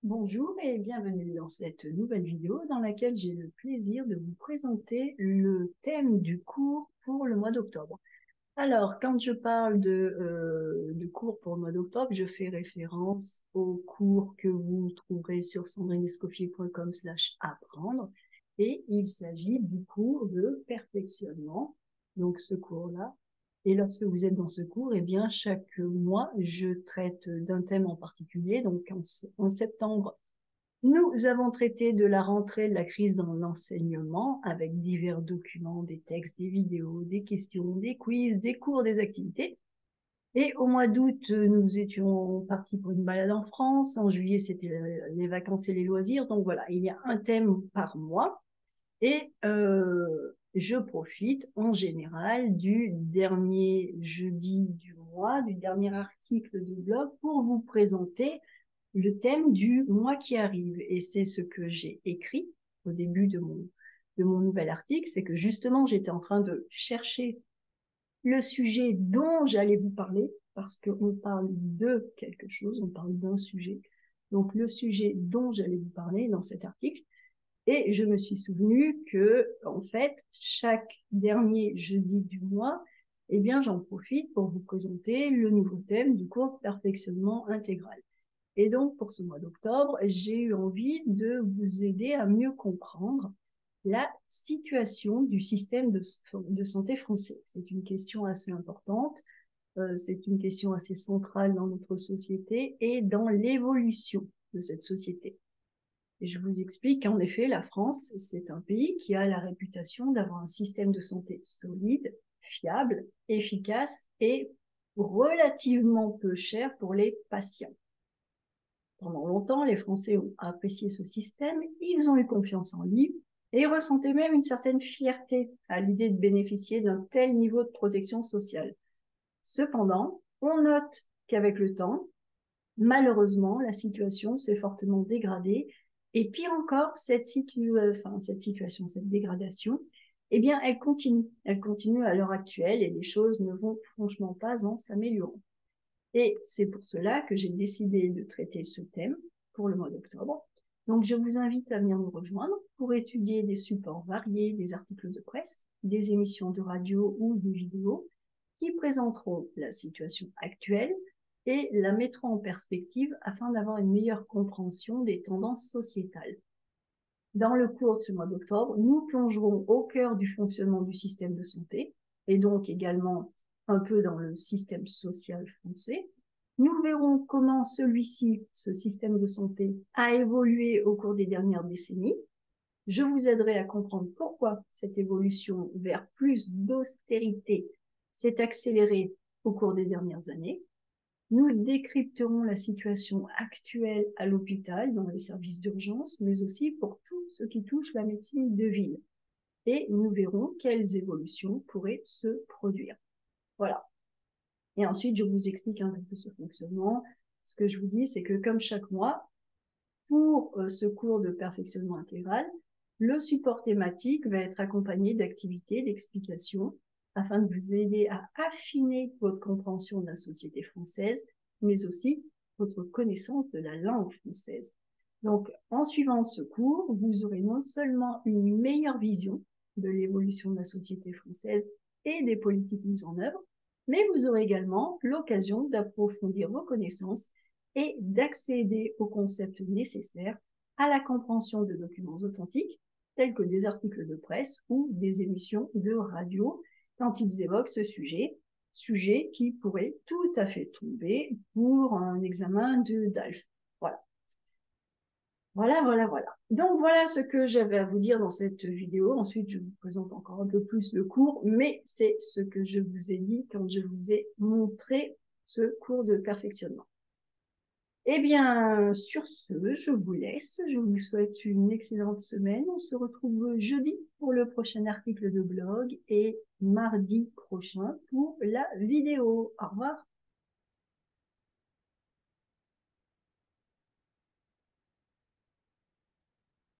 Bonjour et bienvenue dans cette nouvelle vidéo dans laquelle j'ai le plaisir de vous présenter le thème du cours pour le mois d'octobre. Alors, quand je parle de cours pour le mois d'octobre, je fais référence au cours que vous trouverez sur sandrinescoffier.com/apprendre et il s'agit du cours de perfectionnement, donc ce cours-là. Et lorsque vous êtes dans ce cours, eh bien, chaque mois, je traite d'un thème en particulier. Donc, en septembre, nous avons traité de la rentrée de la crise dans l'enseignement avec divers documents, des textes, des vidéos, des questions, des quiz, des cours, des activités. Et au mois d'août, nous étions partis pour une balade en France. En juillet, c'était les vacances et les loisirs. Donc voilà, il y a un thème par mois. Et je profite en général du dernier jeudi du mois, du dernier article de blog pour vous présenter le thème du mois qui arrive. Et c'est ce que j'ai écrit au début de mon nouvel article, c'est que justement j'étais en train de chercher le sujet dont j'allais vous parler, parce qu'on parle de quelque chose, on parle d'un sujet. Donc le sujet dont j'allais vous parler dans cet article, et je me suis souvenu que, en fait, chaque dernier jeudi du mois, eh bien, j'en profite pour vous présenter le nouveau thème du cours de perfectionnement intégral. Et donc, pour ce mois d'octobre, j'ai eu envie de vous aider à mieux comprendre la situation du système de santé français. C'est une question assez importante, c'est une question assez centrale dans notre société et dans l'évolution de cette société. Et je vous explique qu'en effet, la France, c'est un pays qui a la réputation d'avoir un système de santé solide, fiable, efficace et relativement peu cher pour les patients. Pendant longtemps, les Français ont apprécié ce système, ils ont eu confiance en lui et ressentaient même une certaine fierté à l'idée de bénéficier d'un tel niveau de protection sociale. Cependant, on note qu'avec le temps, malheureusement, la situation s'est fortement dégradée et pire encore, cette situation, cette dégradation, eh bien, elle continue à l'heure actuelle et les choses ne vont franchement pas en s'améliorant. Et c'est pour cela que j'ai décidé de traiter ce thème pour le mois d'octobre. Donc, je vous invite à venir nous rejoindre pour étudier des supports variés, des articles de presse, des émissions de radio ou des vidéos qui présenteront la situation actuelle et la mettront en perspective afin d'avoir une meilleure compréhension des tendances sociétales. Dans le cours de ce mois d'octobre, nous plongerons au cœur du fonctionnement du système de santé et donc également un peu dans le système social français. Nous verrons comment celui-ci, ce système de santé, a évolué au cours des dernières décennies. Je vous aiderai à comprendre pourquoi cette évolution vers plus d'austérité s'est accélérée au cours des dernières années. Nous décrypterons la situation actuelle à l'hôpital, dans les services d'urgence, mais aussi pour tout ce qui touche la médecine de ville. Et nous verrons quelles évolutions pourraient se produire. Voilà. Et ensuite, je vous explique un peu ce fonctionnement. Ce que je vous dis, c'est que comme chaque mois, pour ce cours de perfectionnement intégral, le support thématique va être accompagné d'activités, d'explications, afin de vous aider à affiner votre compréhension de la société française, mais aussi votre connaissance de la langue française. Donc, en suivant ce cours, vous aurez non seulement une meilleure vision de l'évolution de la société française et des politiques mises en œuvre, mais vous aurez également l'occasion d'approfondir vos connaissances et d'accéder aux concepts nécessaires à la compréhension de documents authentiques, tels que des articles de presse ou des émissions de radio, quand ils évoquent ce sujet qui pourrait tout à fait tomber pour un examen de DALF. Voilà. Voilà. Donc voilà ce que j'avais à vous dire dans cette vidéo. Ensuite, je vous présente encore un peu plus le cours, mais c'est ce que je vous ai dit quand je vous ai montré ce cours de perfectionnement. Eh bien, sur ce, je vous laisse. Je vous souhaite une excellente semaine. On se retrouve jeudi pour le prochain article de blog et mardi prochain pour la vidéo. Au revoir.